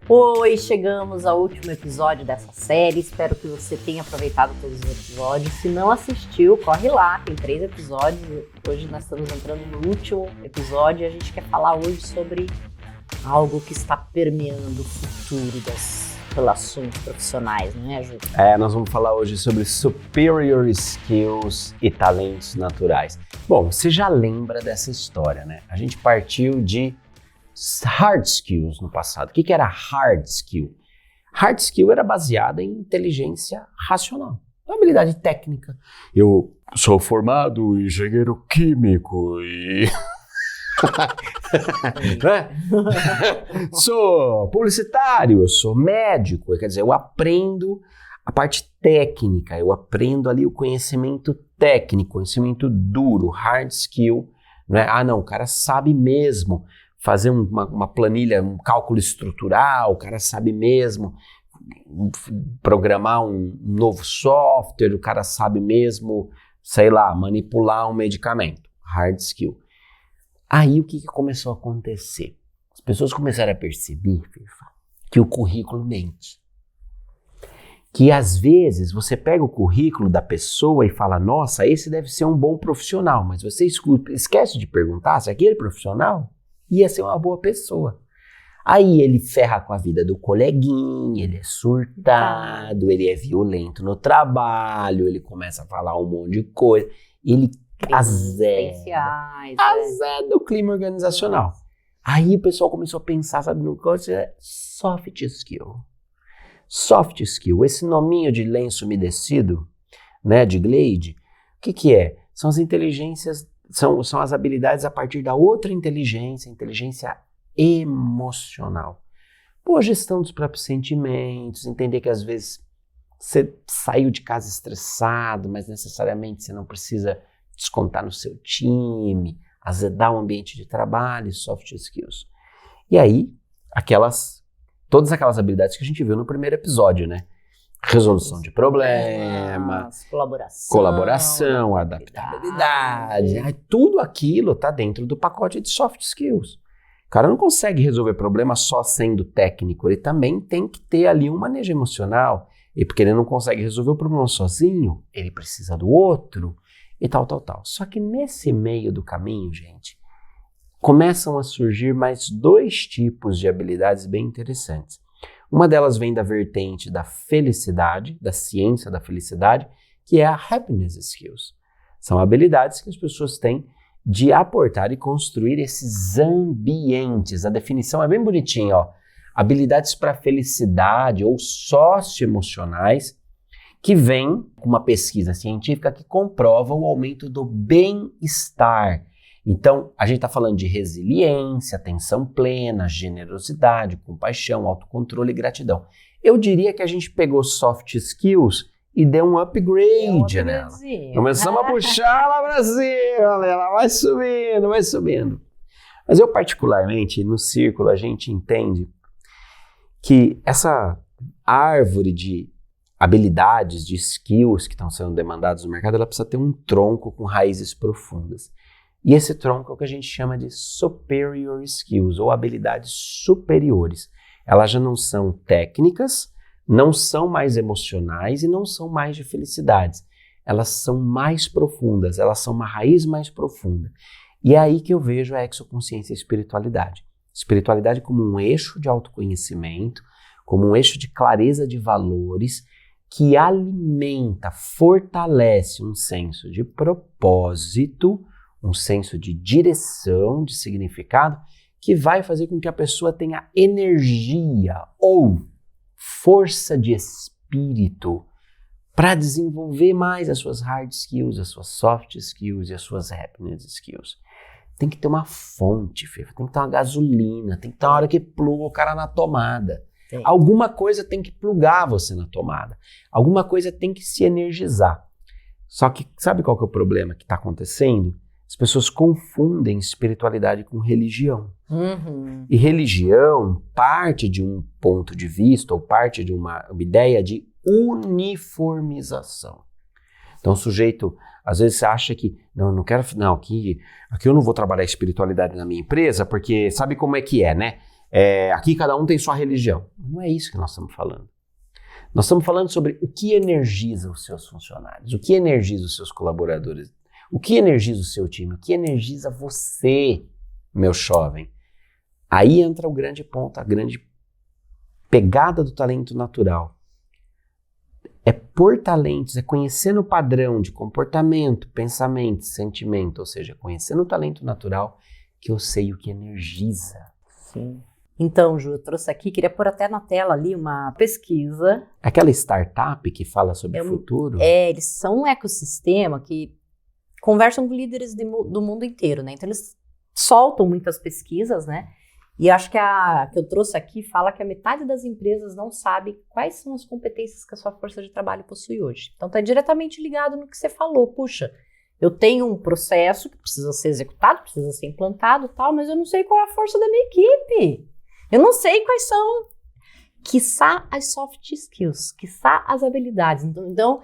Oi, chegamos ao último episódio dessa série, espero que você tenha aproveitado todos os episódios. Se não assistiu, corre lá, tem 3 episódios, hoje nós estamos entrando no último episódio e a gente quer falar hoje sobre algo que está permeando o futuro das relações profissionais, não é, Ju? Nós vamos falar hoje sobre superior skills e talentos naturais. Bom, você já lembra dessa história, né? A gente partiu de hard skills no passado. O que era hard skill? Hard skill era baseada em inteligência racional, uma habilidade técnica. Eu sou formado engenheiro químico e... sou publicitário, eu sou médico, quer dizer, eu aprendo a parte técnica, eu aprendo ali o conhecimento técnico, conhecimento duro, hard skill, né? O cara sabe mesmo fazer uma planilha, um cálculo estrutural, o cara sabe mesmo programar um novo software, o cara sabe mesmo, sei lá, manipular um medicamento, hard skill. Aí o que começou a acontecer? As pessoas começaram a perceber, que o currículo mente. Que às vezes você pega o currículo da pessoa e fala, nossa, esse deve ser um bom profissional, mas você esquece de perguntar se aquele profissional ia ser uma boa pessoa. Aí ele ferra com a vida do coleguinha, ele é surtado, ele é violento no trabalho, ele começa a falar um monte de coisa, ele azeda o clima organizacional. Aí o pessoal começou a pensar, sabe, no que é soft skill. Soft skill, esse nominho de lenço umedecido, né, de Glade, o que é? São as inteligências, são as habilidades a partir da outra inteligência emocional. Pô, gestão dos próprios sentimentos, entender que às vezes você saiu de casa estressado, mas necessariamente você não precisa descontar no seu time, azedar o ambiente de trabalho, soft skills. E aí, todas aquelas habilidades que a gente viu no primeiro episódio, né? Resolução de problemas, colaboração, adaptabilidade. Tudo aquilo está dentro do pacote de soft skills. O cara não consegue resolver problema só sendo técnico, ele também tem que ter ali um manejo emocional. E porque ele não consegue resolver o problema sozinho, ele precisa do outro e tal. Só que nesse meio do caminho, gente, começam a surgir mais 2 tipos de habilidades bem interessantes. Uma delas vem da vertente da felicidade, da ciência da felicidade, que é a happiness skills. São habilidades que as pessoas têm de aportar e construir esses ambientes. A definição é bem bonitinha, ó. Habilidades para felicidade ou socioemocionais que vem com uma pesquisa científica que comprova o aumento do bem-estar. Então, a gente está falando de resiliência, atenção plena, generosidade, compaixão, autocontrole e gratidão. Eu diria que a gente pegou soft skills e deu um upgrade nela. Começamos a puxar lá pra cima, ela vai subindo. Mas eu particularmente, no círculo, a gente entende que essa árvore de habilidades, de skills que estão sendo demandadas no mercado, ela precisa ter um tronco com raízes profundas. E esse tronco é o que a gente chama de superior skills, ou habilidades superiores. Elas já não são técnicas, não são mais emocionais e não são mais de felicidades. Elas são mais profundas, elas são uma raiz mais profunda. E é aí que eu vejo a exoconsciência e a espiritualidade. Espiritualidade como um eixo de autoconhecimento, como um eixo de clareza de valores, que alimenta, fortalece um senso de propósito, um senso de direção, de significado, que vai fazer com que a pessoa tenha energia ou força de espírito para desenvolver mais as suas hard skills, as suas soft skills e as suas happiness skills. Tem que ter uma fonte, Fefa, tem que ter uma gasolina, tem que ter uma hora que pluga o cara na tomada. Sim. Alguma coisa tem que plugar você na tomada. Alguma coisa tem que se energizar. Só que sabe qual que é o problema que está acontecendo? As pessoas confundem espiritualidade com religião. Uhum. E religião parte de um ponto de vista ou parte de uma ideia de uniformização. Então o sujeito, às vezes, acha que, aqui eu não vou trabalhar espiritualidade na minha empresa, porque sabe como é que é, né? Aqui cada um tem sua religião. Não é isso que nós estamos falando. Nós estamos falando sobre o que energiza os seus funcionários, o que energiza os seus colaboradores, o que energiza o seu time, o que energiza você, meu jovem. Aí entra o grande ponto, a grande pegada do talento natural. É por talentos, é conhecendo o padrão de comportamento, pensamento, sentimento, ou seja, conhecendo o talento natural que eu sei o que energiza. Sim. Então, Ju, eu trouxe aqui, queria pôr até na tela ali uma pesquisa. Aquela startup que fala sobre o futuro? Eles são um ecossistema que conversam com líderes do mundo inteiro, né? Então, eles soltam muitas pesquisas, né? E acho que a que eu trouxe aqui fala que a metade das empresas não sabe quais são as competências que a sua força de trabalho possui hoje. Então, está diretamente ligado no que você falou. Puxa, eu tenho um processo que precisa ser executado, precisa ser implantado e tal, mas eu não sei qual é a força da minha equipe. Eu não sei quais são, quiçá as soft skills, quiçá as habilidades. Então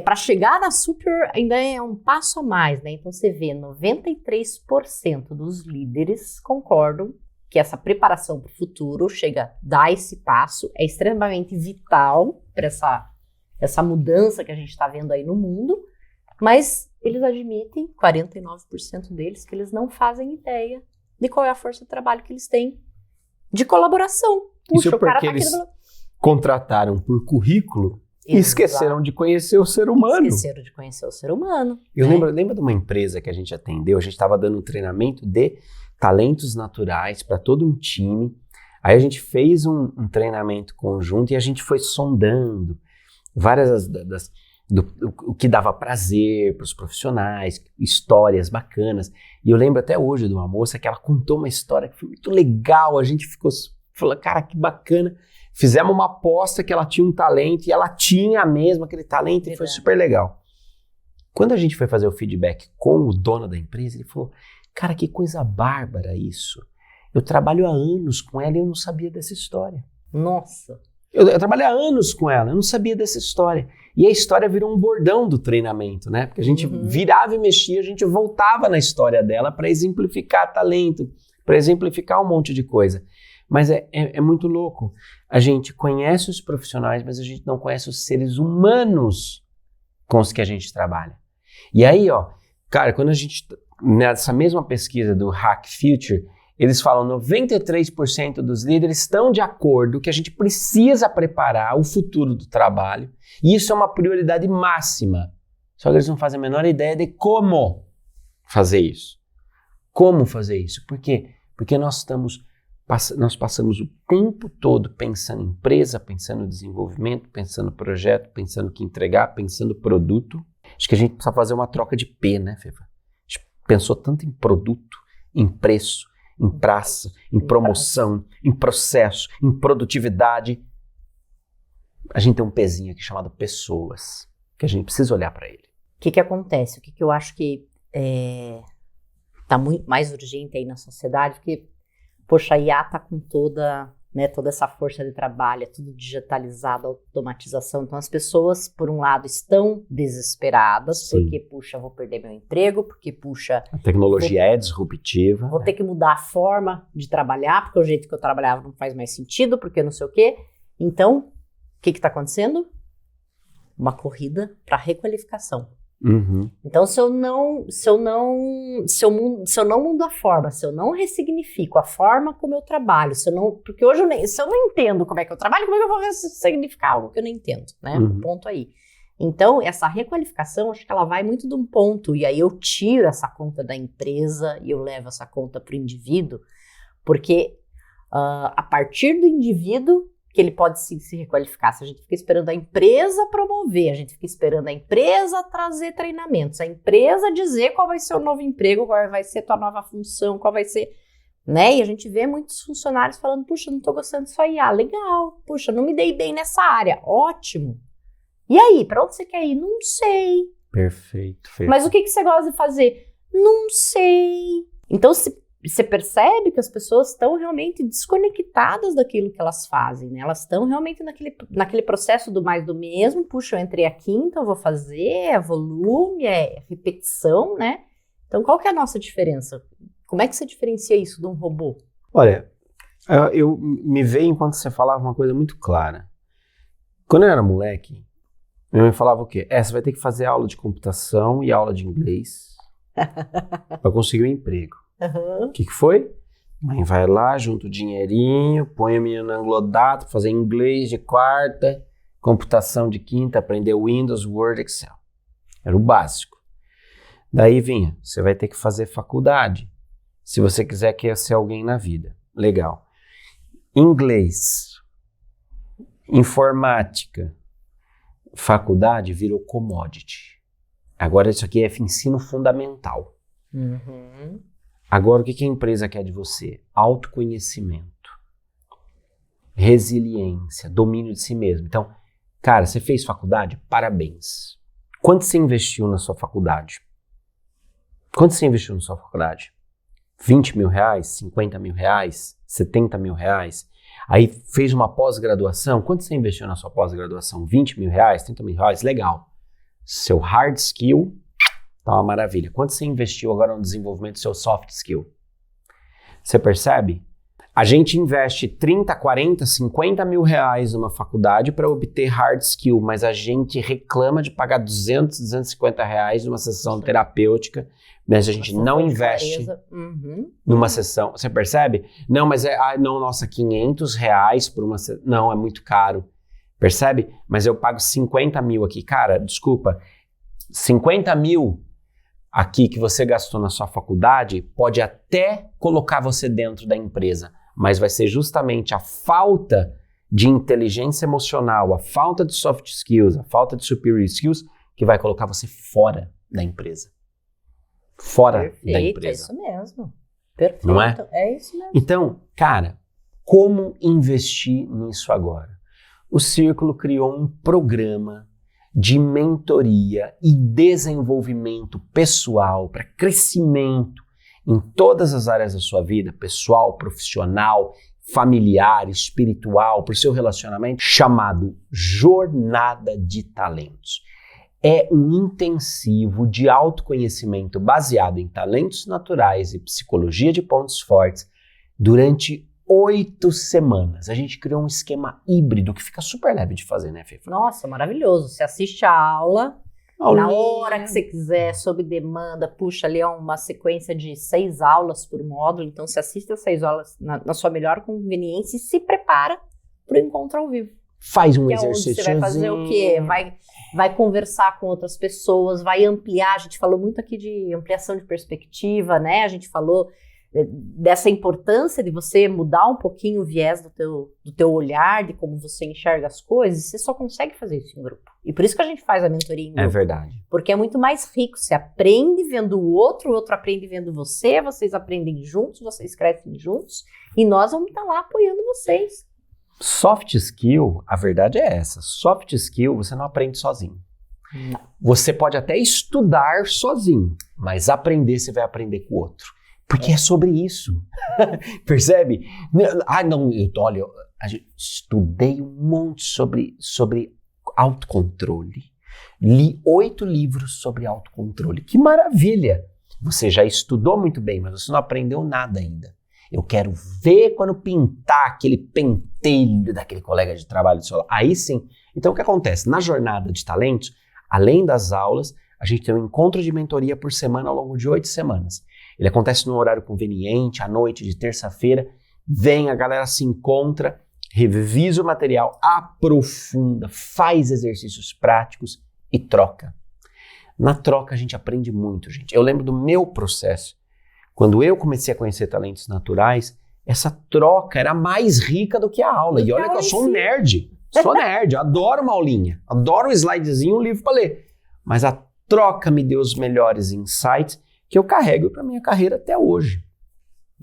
para chegar na super ainda é um passo a mais, né? Então você vê 93% dos líderes concordam que essa preparação para o futuro chega a dar esse passo, é extremamente vital para essa mudança que a gente está vendo aí no mundo, mas eles admitem, 49% deles, que eles não fazem ideia de qual é a força de trabalho que eles têm de colaboração. Puxa, isso porque eles contrataram por currículo e esqueceram de conhecer o ser humano. Esqueceram de conhecer o ser humano. Eu lembro de uma empresa que a gente atendeu, a gente estava dando um treinamento de talentos naturais para todo um time. Aí a gente fez um treinamento conjunto e a gente foi sondando várias o que dava prazer para os profissionais, histórias bacanas. E eu lembro até hoje de uma moça que ela contou uma história que foi muito legal, a gente falou, cara, que bacana. Fizemos uma aposta que ela tinha um talento e ela tinha mesmo aquele talento e foi super legal. Quando a gente foi fazer o feedback com o dono da empresa, ele falou, cara, que coisa bárbara isso. Eu trabalho há anos com ela e eu não sabia dessa história. Nossa! Eu trabalhei há anos com ela, eu não sabia dessa história. E a história virou um bordão do treinamento, né? Porque a gente virava e mexia, a gente voltava na história dela para exemplificar talento, para exemplificar um monte de coisa. Mas é muito louco. A gente conhece os profissionais, mas a gente não conhece os seres humanos com os que a gente trabalha. E aí, ó, cara, quando a gente, nessa mesma pesquisa do Hack Future, eles falam 93% dos líderes estão de acordo que a gente precisa preparar o futuro do trabalho e isso é uma prioridade máxima. Só que eles não fazem a menor ideia de como fazer isso. Como fazer isso? Por quê? Porque nós passamos o tempo todo pensando em empresa, pensando em desenvolvimento, pensando no projeto, pensando o que entregar, pensando no produto. Acho que a gente precisa fazer uma troca de P, né, Fefa? A gente pensou tanto em produto, em preço, em praça, em promoção, em processo, em produtividade. A gente tem um pezinho aqui chamado pessoas, que a gente precisa olhar para ele. O que acontece? O que eu acho que está muito mais urgente aí na sociedade, porque, poxa, a IA está com toda essa força de trabalho, é tudo digitalizado, automatização. Então, as pessoas, por um lado, estão desesperadas, Sim. Porque, puxa, vou perder meu emprego, porque, puxa... A tecnologia é disruptiva. Vou ter que mudar a forma de trabalhar, porque o jeito que eu trabalhava não faz mais sentido, porque não sei o quê. Então, o que está acontecendo? Uma corrida para requalificação. Uhum. Então, se eu não mudo a forma, se eu não ressignifico a forma como eu trabalho, porque hoje se eu não entendo como é que eu trabalho, como é que eu vou ressignificar algo que eu não entendo, né? Um ponto aí. Então, essa requalificação, acho que ela vai muito de um ponto, e aí eu tiro essa conta da empresa e eu levo essa conta para o indivíduo, porque a partir do indivíduo que ele pode se requalificar. Se a gente fica esperando a empresa promover, a gente fica esperando a empresa trazer treinamentos, a empresa dizer qual vai ser o novo emprego, qual vai ser a tua nova função, qual vai ser, né? E a gente vê muitos funcionários falando, puxa, não tô gostando disso aí, legal, puxa, não me dei bem nessa área, ótimo. E aí, pra onde você quer ir? Não sei. Perfeito. Mas o que você gosta de fazer? Não sei. Então, você percebe que as pessoas estão realmente desconectadas daquilo que elas fazem, né? Elas estão realmente naquele processo do mais do mesmo. Puxa, eu entrei aqui, então eu vou fazer, é volume, é repetição, né? Então, qual que é a nossa diferença? Como é que você diferencia isso de um robô? Olha, Me veio enquanto você falava uma coisa muito clara. Quando eu era moleque, minha mãe falava o quê? Você vai ter que fazer aula de computação e aula de inglês para conseguir um emprego. O que foi? Mãe vai lá, junta o dinheirinho, põe o menino na Anglo-Data, fazer inglês de quarta, computação de quinta, aprender Windows, Word, Excel. Era o básico. Daí vinha, você vai ter que fazer faculdade, se você quiser ser alguém na vida. Legal. Inglês, informática, faculdade virou commodity. Agora isso aqui é ensino fundamental. Uhum. Agora o que a empresa quer de você? Autoconhecimento, resiliência, domínio de si mesmo. Então, cara, você fez faculdade? Parabéns. Quanto você investiu na sua faculdade? Quanto você investiu na sua faculdade? 20 mil reais? 50 mil reais? 70 mil reais? Aí fez uma pós-graduação? Quanto você investiu na sua pós-graduação? 20 mil reais? 30 mil reais? Legal. Seu hard skill tá uma maravilha. Quanto você investiu agora no desenvolvimento do seu soft skill? Você percebe? A gente investe 30, 40, 50 mil reais numa faculdade para obter hard skill, mas a gente reclama de pagar 200, 250 reais numa sessão terapêutica, mas a gente não investe numa sessão. Você percebe? Não, mas nossa, 500 reais por uma sessão. Não, é muito caro. Percebe? Mas eu pago 50 mil aqui. Cara, desculpa, 50 mil aqui que você gastou na sua faculdade pode até colocar você dentro da empresa, mas vai ser justamente a falta de inteligência emocional, a falta de soft skills, a falta de superior skills que vai colocar você fora da empresa. Fora da empresa. É isso mesmo. Perfeito. Não é? É isso mesmo. Então, cara, como investir nisso agora? O Círculo criou um programa de mentoria e desenvolvimento pessoal para crescimento em todas as áreas da sua vida, pessoal, profissional, familiar, espiritual, para o seu relacionamento, chamado Jornada de Talentos. É um intensivo de autoconhecimento baseado em talentos naturais e psicologia de pontos fortes durante 8 semanas. A gente criou um esquema híbrido que fica super leve de fazer, né, Fê? Nossa, maravilhoso. Você assiste a aula, na hora que você quiser, sob demanda, puxa ali uma sequência de 6 aulas por módulo. Então, você assiste as 6 aulas na sua melhor conveniência e se prepara para o encontro ao vivo. Faz um exercício. Você vai fazer o quê? Vai conversar com outras pessoas, vai ampliar. A gente falou muito aqui de ampliação de perspectiva, né? A gente falou dessa importância de você mudar um pouquinho o viés do teu olhar, de como você enxerga as coisas. Você só consegue fazer isso em grupo. E por isso que a gente faz a mentoria em grupo. É verdade. Porque é muito mais rico. Você aprende vendo o outro aprende vendo você, vocês aprendem juntos, vocês crescem juntos, e nós vamos estar lá apoiando vocês. Soft skill, a verdade é essa. Soft skill você não aprende sozinho. Não. Você pode até estudar sozinho, mas aprender você vai aprender com o outro. Porque é sobre isso. Percebe? Olha, estudei um monte sobre autocontrole. Li 8 livros sobre autocontrole. Que maravilha! Você já estudou muito bem, mas você não aprendeu nada ainda. Eu quero ver quando pintar aquele pentelho daquele colega de trabalho do seu lado. Aí sim. Então o que acontece? Na jornada de talentos, além das aulas, a gente tem um encontro de mentoria por semana ao longo de 8 semanas. Ele acontece num horário conveniente, à noite de terça-feira. Vem, a galera se encontra, revisa o material, aprofunda, faz exercícios práticos e troca. Na troca a gente aprende muito, gente. Eu lembro do meu processo. Quando eu comecei a conhecer talentos naturais, essa troca era mais rica do que a aula. E olha que eu sou um nerd. Sou nerd, adoro uma aulinha. Adoro um slidezinho, um livro para ler. Mas a troca me deu os melhores insights que eu carrego para minha carreira até hoje.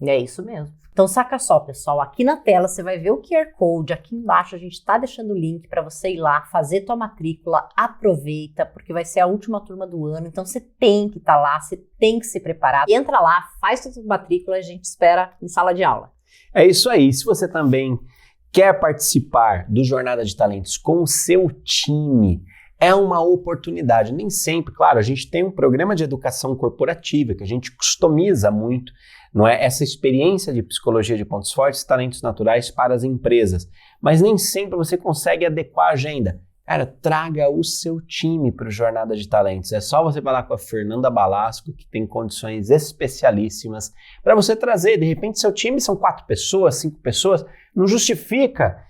É isso mesmo. Então saca só, pessoal, aqui na tela você vai ver o QR Code, aqui embaixo a gente está deixando o link para você ir lá, fazer tua matrícula, aproveita, porque vai ser a última turma do ano, então você tem que estar lá, você tem que se preparar. Entra lá, faz tua matrícula e a gente espera em sala de aula. É isso aí, se você também quer participar do Jornada de Talentos com o seu time, é uma oportunidade. Nem sempre, claro, a gente tem um programa de educação corporativa que a gente customiza muito, não é? Essa experiência de psicologia de pontos fortes e talentos naturais para as empresas. Mas nem sempre você consegue adequar a agenda. Cara, traga o seu time para o Jornada de Talentos. É só você falar com a Fernanda Balasco, que tem condições especialíssimas para você trazer. De repente, seu time são 4 pessoas, 5 pessoas. Não justifica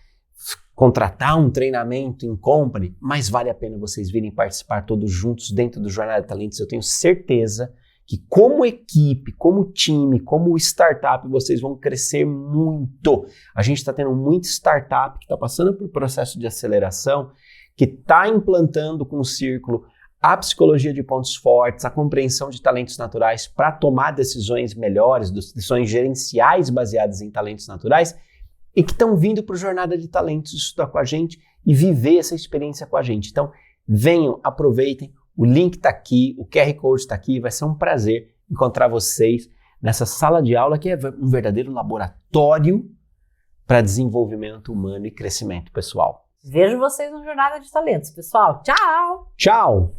contratar um treinamento em company, mas vale a pena vocês virem participar todos juntos dentro do Jornada de Talentos. Eu tenho certeza que como equipe, como time, como startup, vocês vão crescer muito. A gente está tendo muita startup que está passando por processo de aceleração, que está implantando com o Círculo a psicologia de pontos fortes, a compreensão de talentos naturais para tomar decisões melhores, decisões gerenciais baseadas em talentos naturais, e que estão vindo para o Jornada de Talentos estudar com a gente e viver essa experiência com a gente. Então, venham, aproveitem, o link está aqui, o QR Code está aqui, vai ser um prazer encontrar vocês nessa sala de aula que é um verdadeiro laboratório para desenvolvimento humano e crescimento pessoal. Vejo vocês no Jornada de Talentos, pessoal. Tchau! Tchau!